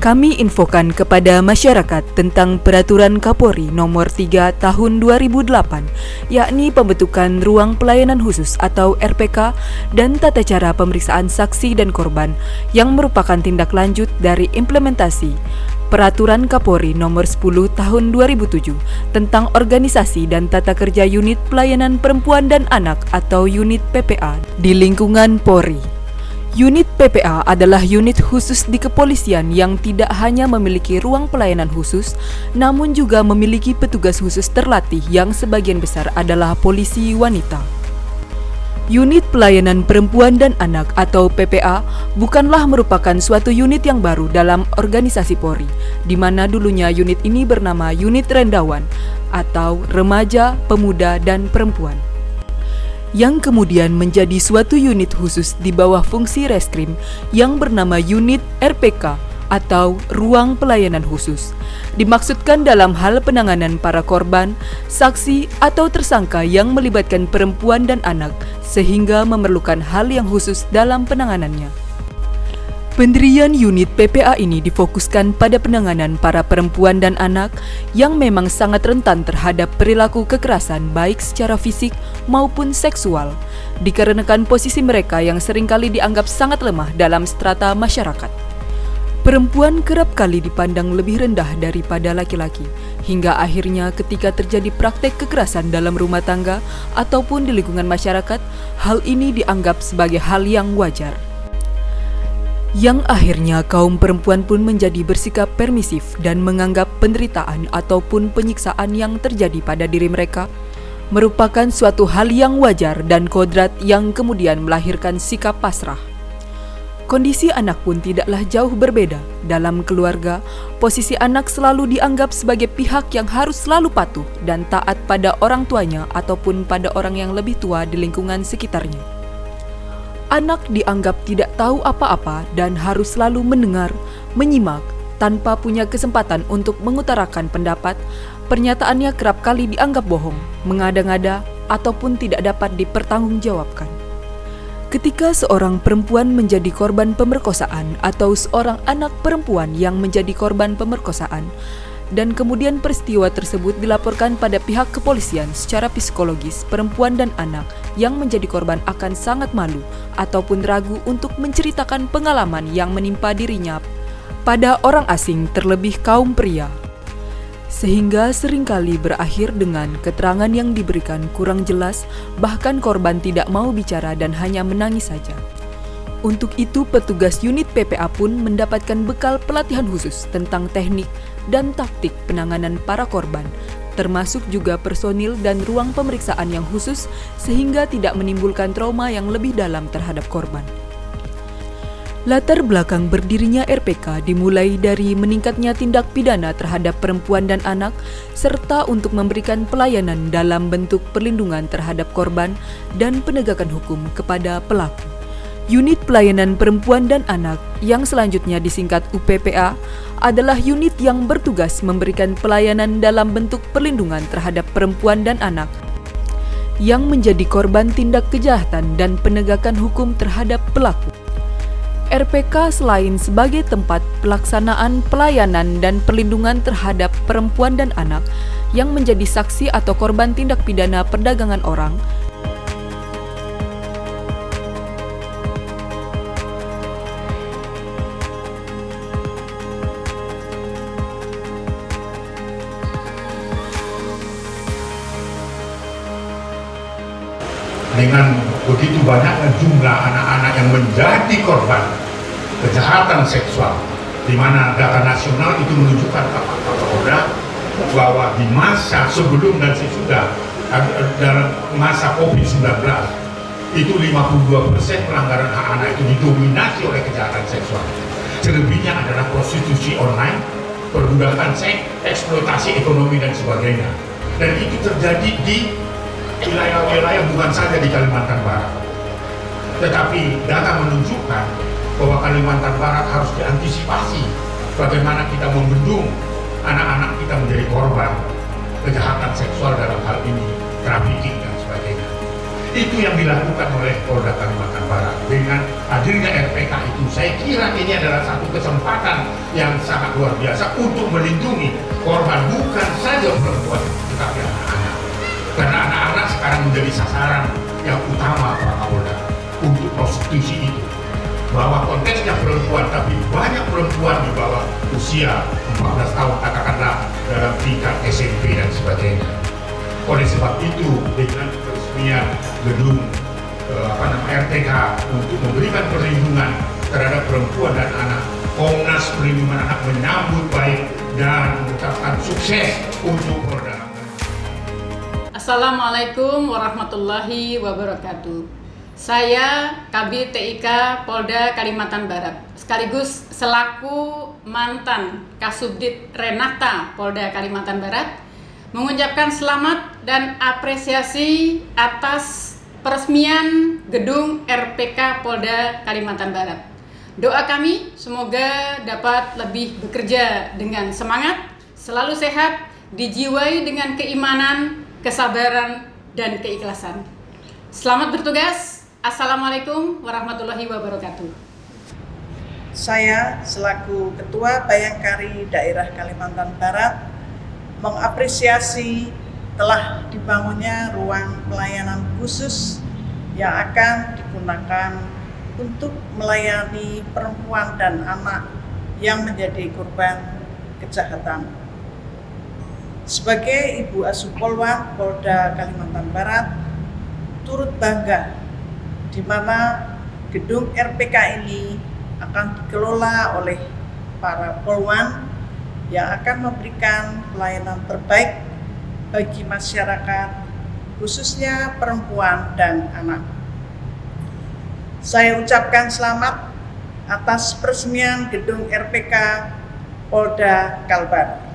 Kami infokan kepada masyarakat tentang Peraturan Kapolri Nomor 3 Tahun 2008, yakni pembentukan Ruang Pelayanan Khusus atau RPK dan tata cara pemeriksaan saksi dan korban yang merupakan tindak lanjut dari implementasi Peraturan Kapolri Nomor 10 Tahun 2007 tentang organisasi dan tata kerja Unit Pelayanan Perempuan dan Anak atau Unit PPA di lingkungan Polri. Unit PPA adalah unit khusus di kepolisian yang tidak hanya memiliki ruang pelayanan khusus, namun juga memiliki petugas khusus terlatih yang sebagian besar adalah polisi wanita. Unit Pelayanan Perempuan dan Anak atau PPA bukanlah merupakan suatu unit yang baru dalam organisasi Polri, di mana dulunya unit ini bernama Unit Rendawan atau Remaja, Pemuda, dan Perempuan, yang kemudian menjadi suatu unit khusus di bawah fungsi reskrim yang bernama Unit RPK atau Ruang Pelayanan Khusus. Dimaksudkan dalam hal penanganan para korban, saksi, atau tersangka yang melibatkan perempuan dan anak sehingga memerlukan hal yang khusus dalam penanganannya. Pendirian unit PPA ini difokuskan pada penanganan para perempuan dan anak yang memang sangat rentan terhadap perilaku kekerasan baik secara fisik maupun seksual, dikarenakan posisi mereka yang seringkali dianggap sangat lemah dalam strata masyarakat. Perempuan kerap kali dipandang lebih rendah daripada laki-laki, hingga akhirnya ketika terjadi praktek kekerasan dalam rumah tangga ataupun di lingkungan masyarakat, hal ini dianggap sebagai hal yang wajar. Yang akhirnya kaum perempuan pun menjadi bersikap permisif dan menganggap penderitaan ataupun penyiksaan yang terjadi pada diri mereka merupakan suatu hal yang wajar dan kodrat yang kemudian melahirkan sikap pasrah. Kondisi anak pun tidaklah jauh berbeda. Dalam keluarga, posisi anak selalu dianggap sebagai pihak yang harus selalu patuh dan taat pada orang tuanya ataupun pada orang yang lebih tua di lingkungan sekitarnya. Anak dianggap tidak tahu apa-apa dan harus selalu mendengar, menyimak, tanpa punya kesempatan untuk mengutarakan pendapat. Pernyataannya kerap kali dianggap bohong, mengada-ngada, ataupun tidak dapat dipertanggungjawabkan. Ketika seorang perempuan menjadi korban pemerkosaan atau seorang anak perempuan yang menjadi korban pemerkosaan, dan kemudian peristiwa tersebut dilaporkan pada pihak kepolisian, secara psikologis perempuan dan anak yang menjadi korban akan sangat malu ataupun ragu untuk menceritakan pengalaman yang menimpa dirinya pada orang asing, terlebih kaum pria, sehingga seringkali berakhir dengan keterangan yang diberikan kurang jelas, bahkan korban tidak mau bicara dan hanya menangis saja. Untuk itu, petugas unit PPA pun mendapatkan bekal pelatihan khusus tentang teknik dan taktik penanganan para korban, termasuk juga personil dan ruang pemeriksaan yang khusus sehingga tidak menimbulkan trauma yang lebih dalam terhadap korban. Latar belakang berdirinya RPK dimulai dari meningkatnya tindak pidana terhadap perempuan dan anak, serta untuk memberikan pelayanan dalam bentuk perlindungan terhadap korban dan penegakan hukum kepada pelaku. Unit Pelayanan Perempuan dan Anak yang selanjutnya disingkat UPPA adalah unit yang bertugas memberikan pelayanan dalam bentuk perlindungan terhadap perempuan dan anak yang menjadi korban tindak kejahatan dan penegakan hukum terhadap pelaku. RPK selain sebagai tempat pelaksanaan pelayanan dan perlindungan terhadap perempuan dan anak yang menjadi saksi atau korban tindak pidana perdagangan orang, dengan begitu banyaknya jumlah anak-anak yang menjadi korban kejahatan seksual, di mana data nasional itu menunjukkan bahwa di masa sebelum dan sesudah dalam masa COVID-19 itu 52% pelanggaran hak anak itu didominasi oleh kejahatan seksual. Selebihnya adalah prostitusi online, perbudakan seks, eksploitasi ekonomi dan sebagainya. Dan itu terjadi di wilayah-wilayah bukan saja di Kalimantan Barat, tetapi data menunjukkan bahwa Kalimantan Barat harus diantisipasi bagaimana kita membendung anak-anak kita menjadi korban kejahatan seksual, dalam hal ini trafficking dan sebagainya. Itu yang dilakukan oleh Polda Kalimantan Barat. Dengan hadirnya RPK itu, saya kira ini adalah satu kesempatan yang sangat luar biasa untuk melindungi korban, bukan saja perempuan, tetapi anak-anak. Karena anak-anak sekarang menjadi sasaran yang utama Pak Kapolda untuk prostitusi itu. Bahwa konteksnya perempuan, tapi banyak perempuan di bawah usia 14 tahun, katakanlah dalam tingkat SMP dan sebagainya. Oleh sebab itu, dengan peresmian gedung RTK untuk memberikan perlindungan terhadap perempuan dan anak, Komnas Perlindungan Anak menyambut baik dan mengucapkan sukses untuk Polda. Assalamualaikum warahmatullahi wabarakatuh. Saya Kabid TIK Polda Kalimantan Barat, sekaligus selaku mantan Kasubdit Renata Polda Kalimantan Barat, mengucapkan selamat dan apresiasi atas peresmian gedung RPK Polda Kalimantan Barat. Doa kami semoga dapat lebih bekerja dengan semangat, selalu sehat, dijiwai dengan keimanan, kesabaran, dan keikhlasan. Selamat bertugas. Assalamualaikum warahmatullahi wabarakatuh. Saya selaku Ketua Bayangkari Daerah Kalimantan Barat mengapresiasi telah dibangunnya ruang pelayanan khusus yang akan digunakan untuk melayani perempuan dan anak yang menjadi korban kejahatan. Sebagai Ibu Asuh Polwan Polda Kalimantan Barat, turut bangga di mana gedung RPK ini akan dikelola oleh para polwan yang akan memberikan pelayanan terbaik bagi masyarakat, khususnya perempuan dan anak. Saya ucapkan selamat atas peresmian gedung RPK Polda Kalbar.